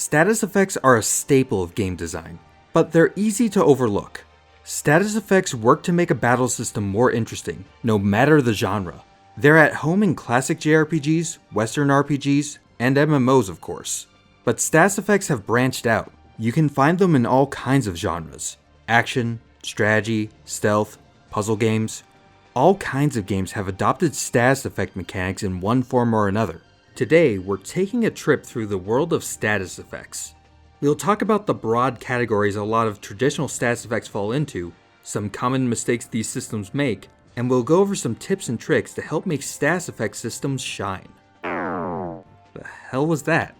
Status effects are a staple of game design, but they're easy to overlook. Status effects work to make a battle system more interesting, no matter the genre. They're at home in classic JRPGs, Western RPGs, and MMOs of course. But status effects have branched out. You can find them in all kinds of genres. Action, strategy, stealth, puzzle games. All kinds of games have adopted status effect mechanics in one form or another. Today, we're taking a trip through the world of status effects. We'll talk about the broad categories a lot of traditional status effects fall into, some common mistakes these systems make, and we'll go over some tips and tricks to help make status effect systems shine. The hell was that?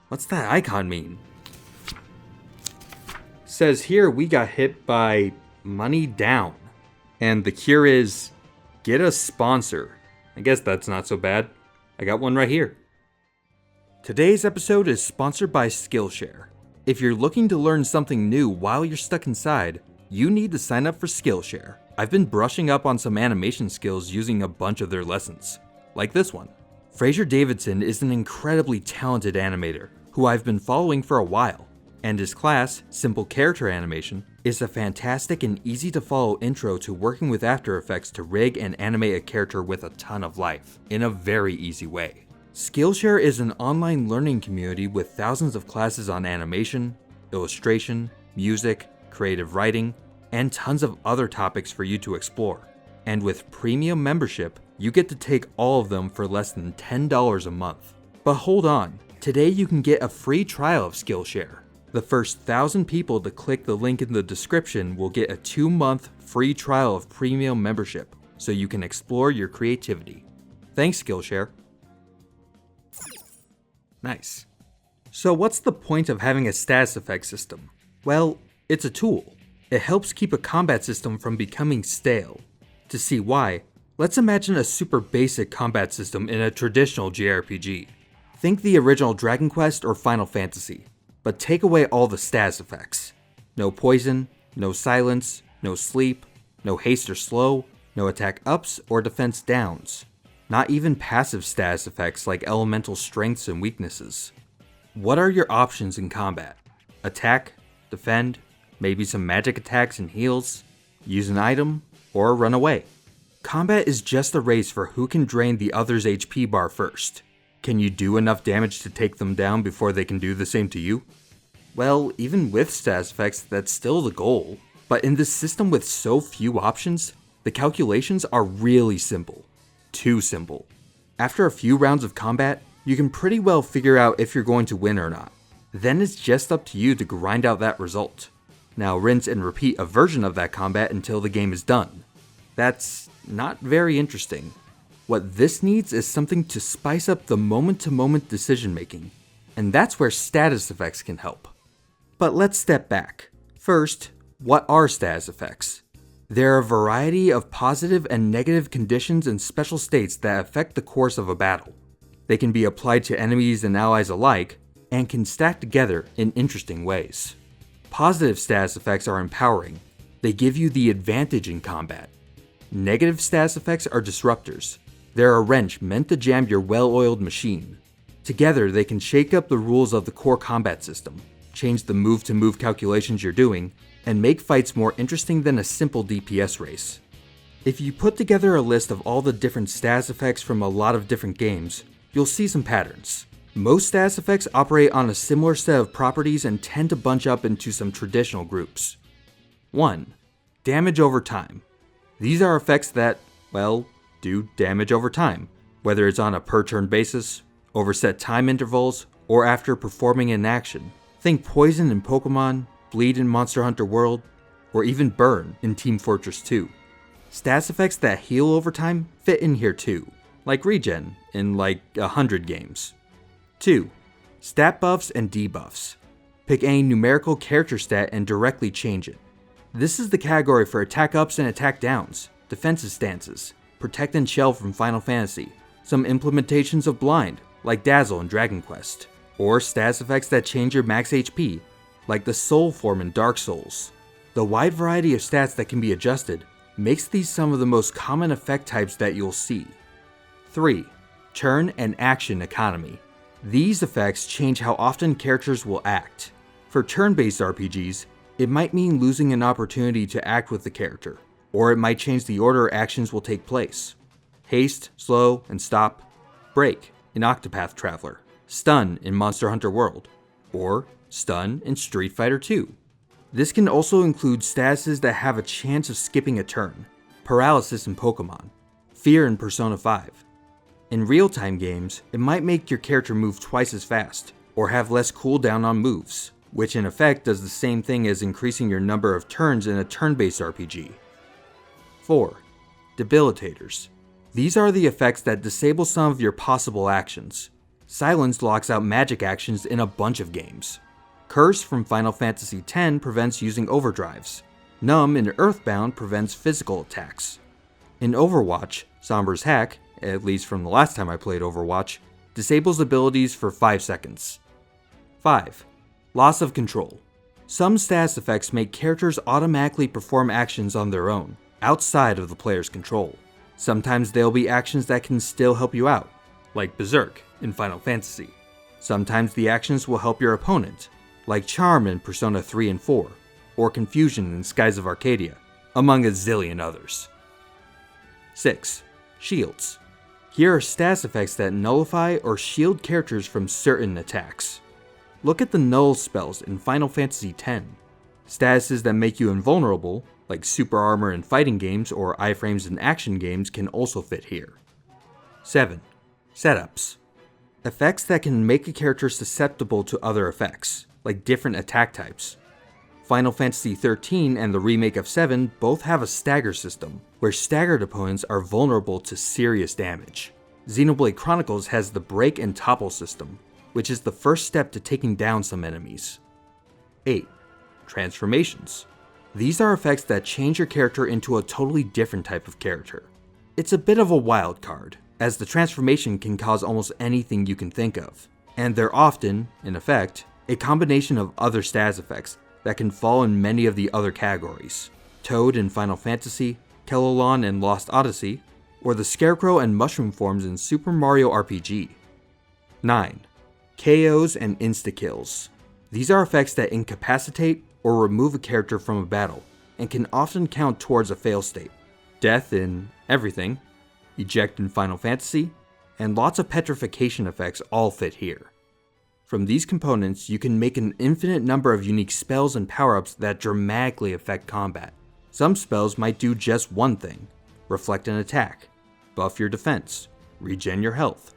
What's that icon mean? Says here we got hit by money down. And the cure is, get a sponsor. I guess that's not so bad. I got one right here. Today's episode is sponsored by Skillshare. If you're looking to learn something new while you're stuck inside, you need to sign up for Skillshare. I've been brushing up on some animation skills using a bunch of their lessons, like this one. Fraser Davidson is an incredibly talented animator who I've been following for a while, and his class, Simple Character Animation, is a fantastic and easy to follow intro to working with After Effects to rig and animate a character with a ton of life, in a very easy way. Skillshare is an online learning community with thousands of classes on animation, illustration, music, creative writing, and tons of other topics for you to explore. And with premium membership, you get to take all of them for less than $10 a month. But hold on, today you can get a free trial of Skillshare. The first 1,000 people to click the link in the description will get a 2-month free trial of premium membership, so you can explore your creativity. Thanks, Skillshare. Nice. So what's the point of having a status effect system? Well, it's a tool. It helps keep a combat system from becoming stale. To see why, let's imagine a super basic combat system in a traditional JRPG. Think the original Dragon Quest or Final Fantasy. But take away all the status effects. No poison, no silence, no sleep, no haste or slow, no attack ups or defense downs. Not even passive status effects like elemental strengths and weaknesses. What are your options in combat? Attack, defend, maybe some magic attacks and heals, use an item, or run away. Combat is just a race for who can drain the other's HP bar first. Can you do enough damage to take them down before they can do the same to you? Well, even with status effects, that's still the goal. But in this system with so few options, the calculations are really simple. Too simple. After a few rounds of combat, you can pretty well figure out if you're going to win or not. Then it's just up to you to grind out that result. Now rinse and repeat a version of that combat until the game is done. That's not very interesting. What this needs is something to spice up the moment-to-moment decision making, and that's where status effects can help. But let's step back. First, what are status effects? There are a variety of positive and negative conditions and special states that affect the course of a battle. They can be applied to enemies and allies alike, and can stack together in interesting ways. Positive status effects are empowering. They give you the advantage in combat. Negative status effects are disruptors. They're a wrench meant to jam your well-oiled machine. Together, they can shake up the rules of the core combat system, change the move-to-move calculations you're doing, and make fights more interesting than a simple DPS race. If you put together a list of all the different status effects from a lot of different games, you'll see some patterns. Most status effects operate on a similar set of properties and tend to bunch up into some traditional groups. 1. Damage over time. These are effects that, well, do damage over time, whether it's on a per-turn basis, over set time intervals, or after performing an action. Think Poison in Pokemon, Bleed in Monster Hunter World, or even Burn in Team Fortress 2. Status effects that heal over time fit in here too, like Regen in like 100 games. 2. Stat buffs and debuffs. Pick any numerical character stat and directly change it. This is the category for attack ups and attack downs, defensive stances, Protect and Shell from Final Fantasy, some implementations of Blind, like Dazzle in Dragon Quest, or status effects that change your max HP, like the Soul form in Dark Souls. The wide variety of stats that can be adjusted makes these some of the most common effect types that you'll see. 3. Turn and action economy. These effects change how often characters will act. For turn-based RPGs, it might mean losing an opportunity to act with the character, or it might change the order actions will take place. Haste, slow, and stop, break in Octopath Traveler, stun in Monster Hunter World, or stun in Street Fighter 2. This can also include statuses that have a chance of skipping a turn, paralysis in Pokemon, fear in Persona 5. In real-time games, it might make your character move twice as fast, or have less cooldown on moves, which in effect does the same thing as increasing your number of turns in a turn-based RPG. 4. Debilitators. These are the effects that disable some of your possible actions. Silence locks out magic actions in a bunch of games. Curse from Final Fantasy X prevents using overdrives. Numb in Earthbound prevents physical attacks. In Overwatch, Sombra's Hack, at least from the last time I played Overwatch, disables abilities for 5 seconds. 5. Loss of control. Some status effects make characters automatically perform actions on their own, outside of the player's control. Sometimes they'll be actions that can still help you out, like Berserk in Final Fantasy. Sometimes the actions will help your opponent, like Charm in Persona 3 and 4, or Confusion in Skies of Arcadia, among a zillion others. 6. Shields. Here are status effects that nullify or shield characters from certain attacks. Look at the null spells in Final Fantasy X. Statuses that make you invulnerable, like super armor in fighting games or iframes in action games, can also fit here. 7. Setups. Effects that can make a character susceptible to other effects, like different attack types. Final Fantasy XIII and the remake of 7 both have a stagger system, where staggered opponents are vulnerable to serious damage. Xenoblade Chronicles has the break and topple system, which is the first step to taking down some enemies. 8. Transformations. These are effects that change your character into a totally different type of character. It's a bit of a wild card, as the transformation can cause almost anything you can think of, and they're often, in effect, a combination of other status effects that can fall in many of the other categories. Toad in Final Fantasy, Kelolon in Lost Odyssey, or the Scarecrow and Mushroom forms in Super Mario RPG. 9. KOs and insta-kills. These are effects that incapacitate or remove a character from a battle, and can often count towards a fail state. Death in Everything, Eject in Final Fantasy, and lots of petrification effects all fit here. From these components, you can make an infinite number of unique spells and power-ups that dramatically affect combat. Some spells might do just one thing: reflect an attack, buff your defense, regen your health.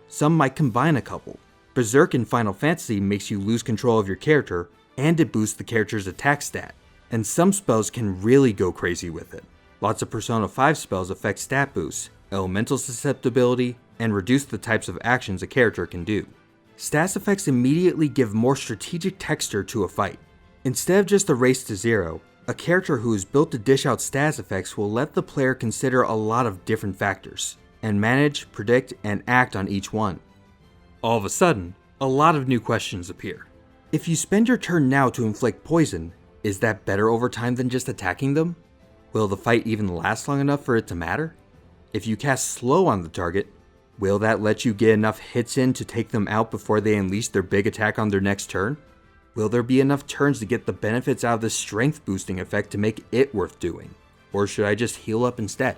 Some might combine a couple. Berserk in Final Fantasy makes you lose control of your character, and it boosts the character's attack stat, and some spells can really go crazy with it. Lots of Persona 5 spells affect stat boosts, elemental susceptibility, and reduce the types of actions a character can do. Status effects immediately give more strategic texture to a fight. Instead of just a race to zero, a character who is built to dish out status effects will let the player consider a lot of different factors, and manage, predict, and act on each one. All of a sudden, a lot of new questions appear. If you spend your turn now to inflict poison, is that better over time than just attacking them? Will the fight even last long enough for it to matter? If you cast slow on the target, will that let you get enough hits in to take them out before they unleash their big attack on their next turn? Will there be enough turns to get the benefits out of this strength boosting effect to make it worth doing? Or should I just heal up instead?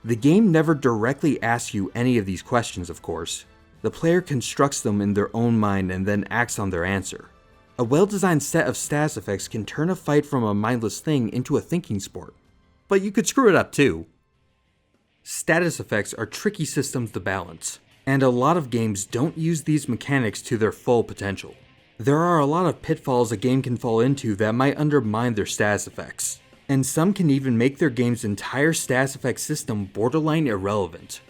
The game never directly asks you any of these questions, of course. The player constructs them in their own mind and then acts on their answer. A well-designed set of status effects can turn a fight from a mindless thing into a thinking sport. But you could screw it up too. Status effects are tricky systems to balance, and a lot of games don't use these mechanics to their full potential. There are a lot of pitfalls a game can fall into that might undermine their status effects, and some can even make their game's entire status effect system borderline irrelevant.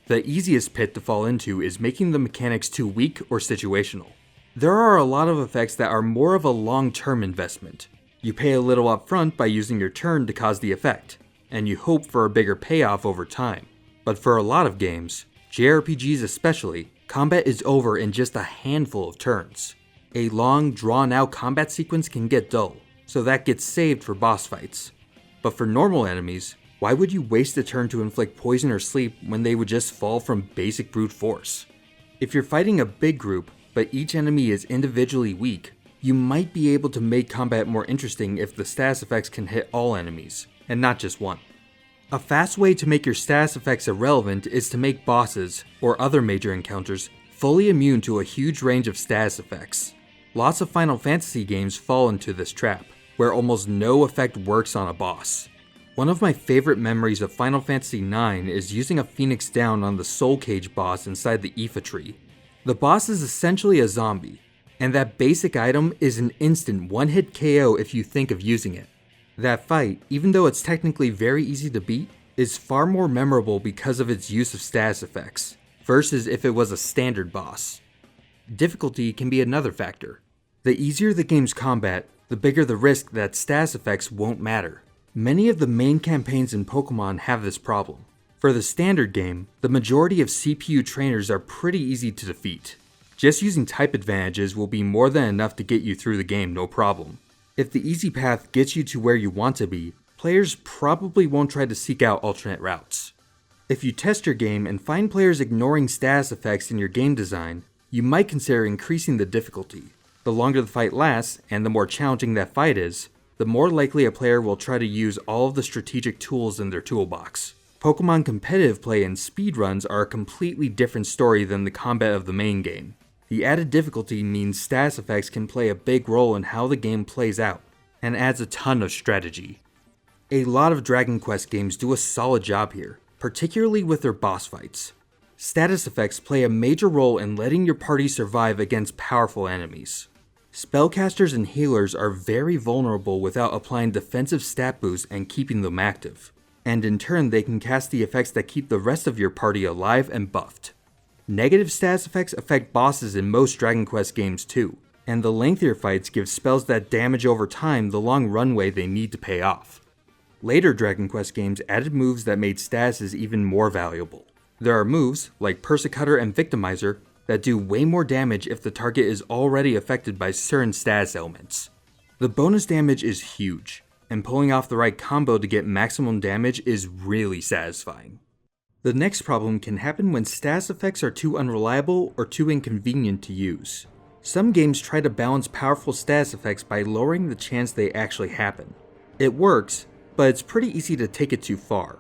The easiest pit to fall into is making the mechanics too weak or situational. There are a lot of effects that are more of a long-term investment. You pay a little upfront by using your turn to cause the effect, and you hope for a bigger payoff over time. But for a lot of games, JRPGs especially, combat is over in just a handful of turns. A long, drawn-out combat sequence can get dull, so that gets saved for boss fights. But for normal enemies, why would you waste a turn to inflict poison or sleep when they would just fall from basic brute force? If you're fighting a big group, but each enemy is individually weak, you might be able to make combat more interesting if the status effects can hit all enemies, and not just one. A fast way to make your status effects irrelevant is to make bosses, or other major encounters, fully immune to a huge range of status effects. Lots of Final Fantasy games fall into this trap, where almost no effect works on a boss. One of my favorite memories of Final Fantasy IX is using a Phoenix Down on the Soul Cage boss inside the Aoife tree. The boss is essentially a zombie, and that basic item is an instant one-hit KO if you think of using it. That fight, even though it's technically very easy to beat, is far more memorable because of its use of status effects, versus if it was a standard boss. Difficulty can be another factor. The easier the game's combat, the bigger the risk that status effects won't matter. Many of the main campaigns in Pokemon have this problem. For the standard game, the majority of CPU trainers are pretty easy to defeat. Just using type advantages will be more than enough to get you through the game no problem. If the easy path gets you to where you want to be, players probably won't try to seek out alternate routes. If you test your game and find players ignoring status effects in your game design, you might consider increasing the difficulty. The longer the fight lasts, and the more challenging that fight is, the more likely a player will try to use all of the strategic tools in their toolbox. Pokemon competitive play and speedruns are a completely different story than the combat of the main game. The added difficulty means status effects can play a big role in how the game plays out, and adds a ton of strategy. A lot of Dragon Quest games do a solid job here, particularly with their boss fights. Status effects play a major role in letting your party survive against powerful enemies. Spellcasters and healers are very vulnerable without applying defensive stat boosts and keeping them active, and in turn they can cast the effects that keep the rest of your party alive and buffed. Negative status effects affect bosses in most Dragon Quest games too, and the lengthier fights give spells that damage over time the long runway they need to pay off. Later Dragon Quest games added moves that made statuses even more valuable. There are moves, like Persecutor and Victimizer, that do way more damage if the target is already affected by certain status elements. The bonus damage is huge, and pulling off the right combo to get maximum damage is really satisfying. The next problem can happen when status effects are too unreliable or too inconvenient to use. Some games try to balance powerful status effects by lowering the chance they actually happen. It works, but it's pretty easy to take it too far.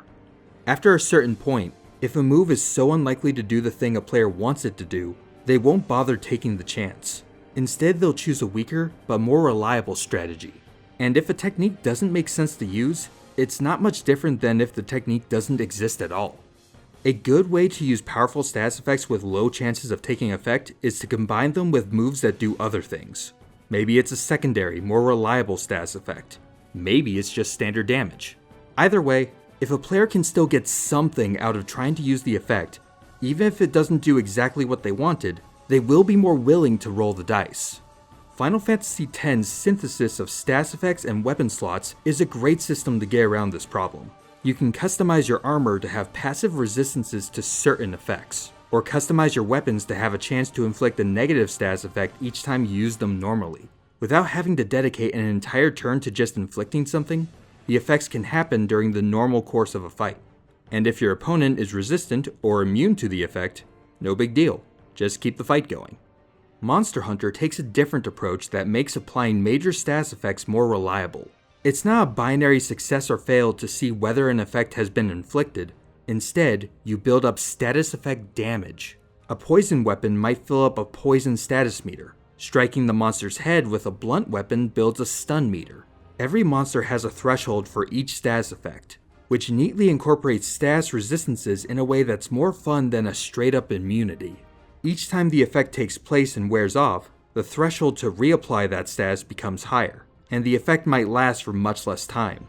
After a certain point, if a move is so unlikely to do the thing a player wants it to do, they won't bother taking the chance. Instead, they'll choose a weaker, but more reliable strategy. And if a technique doesn't make sense to use, it's not much different than if the technique doesn't exist at all. A good way to use powerful status effects with low chances of taking effect is to combine them with moves that do other things. Maybe it's a secondary, more reliable status effect. Maybe it's just standard damage. Either way, if a player can still get something out of trying to use the effect, even if it doesn't do exactly what they wanted, they will be more willing to roll the dice. Final Fantasy X's synthesis of status effects and weapon slots is a great system to get around this problem. You can customize your armor to have passive resistances to certain effects, or customize your weapons to have a chance to inflict a negative status effect each time you use them normally. Without having to dedicate an entire turn to just inflicting something, the effects can happen during the normal course of a fight. And if your opponent is resistant or immune to the effect, no big deal, just keep the fight going. Monster Hunter takes a different approach that makes applying major status effects more reliable. It's not a binary success or fail to see whether an effect has been inflicted. Instead, you build up status effect damage. A poison weapon might fill up a poison status meter. Striking the monster's head with a blunt weapon builds a stun meter. Every monster has a threshold for each status effect, which neatly incorporates status resistances in a way that's more fun than a straight-up immunity. Each time the effect takes place and wears off, the threshold to reapply that status becomes higher, and the effect might last for much less time.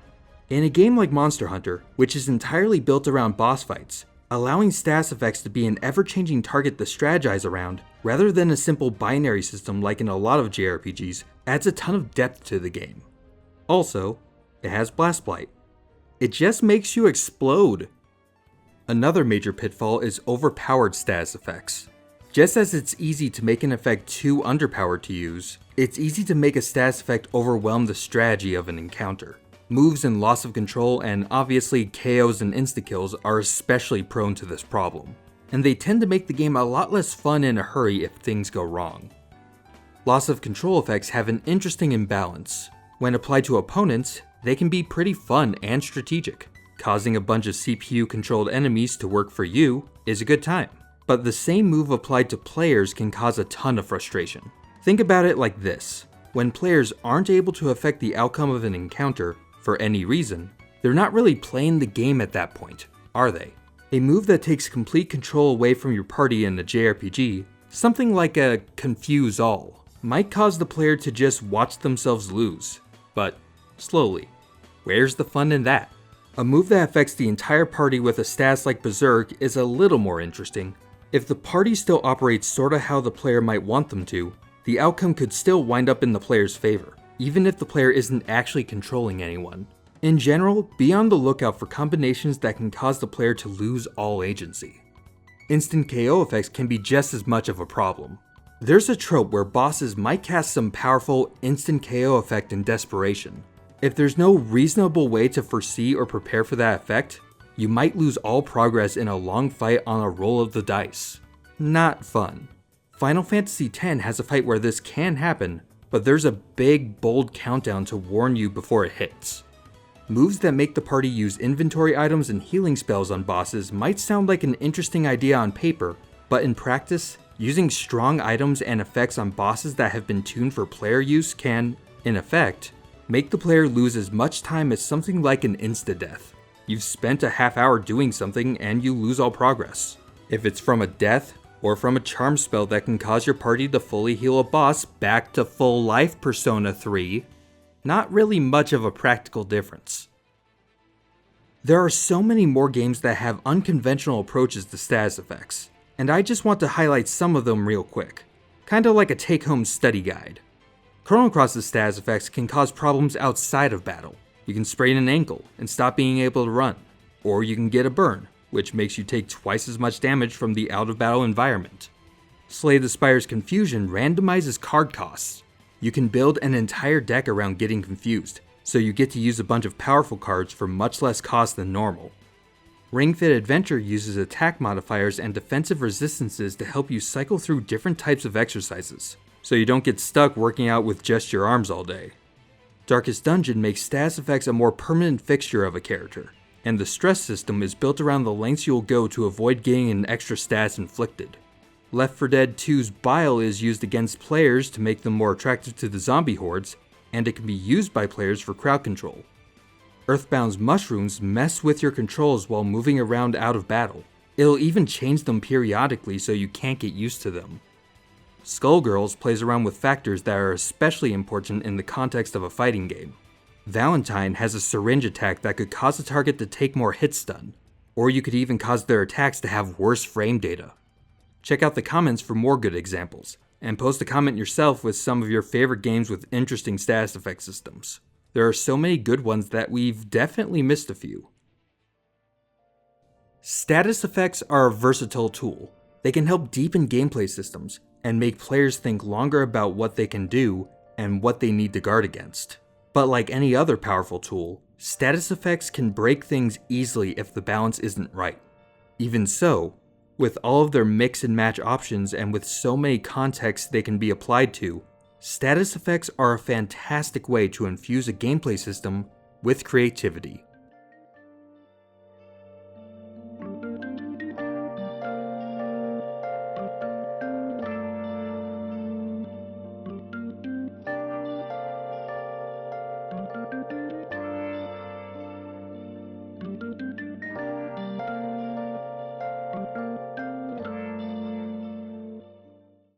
In a game like Monster Hunter, which is entirely built around boss fights, allowing status effects to be an ever-changing target to strategize around, rather than a simple binary system like in a lot of JRPGs, adds a ton of depth to the game. Also, it has Blast Blight. It just makes you explode. Another major pitfall is overpowered status effects. Just as it's easy to make an effect too underpowered to use, it's easy to make a status effect overwhelm the strategy of an encounter. Moves and loss of control, and obviously KOs and insta-kills are especially prone to this problem. and they tend to make the game a lot less fun in a hurry if things go wrong. Loss of control effects have an interesting imbalance. When applied to opponents, they can be pretty fun and strategic. Causing a bunch of CPU-controlled enemies to work for you is a good time, but the same move applied to players can cause a ton of frustration. Think about it like this. When players aren't able to affect the outcome of an encounter for any reason, they're not really playing the game at that point, are they? A move that takes complete control away from your party in a JRPG, something like a Confuse All, might cause the player to just watch themselves lose, but slowly. Where's the fun in that? A move that affects the entire party with a status like Berserk is a little more interesting. If the party still operates sorta how the player might want them to, the outcome could still wind up in the player's favor, even if the player isn't actually controlling anyone. In general, be on the lookout for combinations that can cause the player to lose all agency. Instant KO effects can be just as much of a problem. There's a trope where bosses might cast some powerful instant KO effect in desperation. If there's no reasonable way to foresee or prepare for that effect, you might lose all progress in a long fight on a roll of the dice. Not fun. Final Fantasy X has a fight where this can happen, but there's a big, bold countdown to warn you before it hits. Moves that make the party use inventory items and healing spells on bosses might sound like an interesting idea on paper, but in practice, using strong items and effects on bosses that have been tuned for player use can, in effect, make the player lose as much time as something like an insta-death. You've spent a half hour doing something and you lose all progress. If it's from a death, or from a charm spell that can cause your party to fully heal a boss back to full life Persona 3, not really much of a practical difference. There are so many more games that have unconventional approaches to status effects, and I just want to highlight some of them real quick, kinda like a take-home study guide. Chrono Cross's status effects can cause problems outside of battle. You can sprain an ankle and stop being able to run, or you can get a burn, which makes you take twice as much damage from the out-of-battle environment. Slay the Spire's Confusion randomizes card costs. You can build an entire deck around getting confused, so you get to use a bunch of powerful cards for much less cost than normal. Ring Fit Adventure uses attack modifiers and defensive resistances to help you cycle through different types of exercises, so you don't get stuck working out with just your arms all day. Darkest Dungeon makes status effects a more permanent fixture of a character, and the stress system is built around the lengths you'll go to avoid getting an extra status inflicted. Left 4 Dead 2's Bile is used against players to make them more attractive to the zombie hordes, and it can be used by players for crowd control. Earthbound's Mushrooms mess with your controls while moving around out of battle. It'll even change them periodically so you can't get used to them. Skullgirls plays around with factors that are especially important in the context of a fighting game. Valentine has a syringe attack that could cause a target to take more hit stun, or you could even cause their attacks to have worse frame data. Check out the comments for more good examples, and post a comment yourself with some of your favorite games with interesting status effect systems. There are so many good ones that we've definitely missed a few. Status effects are a versatile tool. They can help deepen gameplay systems, and make players think longer about what they can do and what they need to guard against. But like any other powerful tool, status effects can break things easily if the balance isn't right. Even so, with all of their mix and match options and with so many contexts they can be applied to, status effects are a fantastic way to infuse a gameplay system with creativity.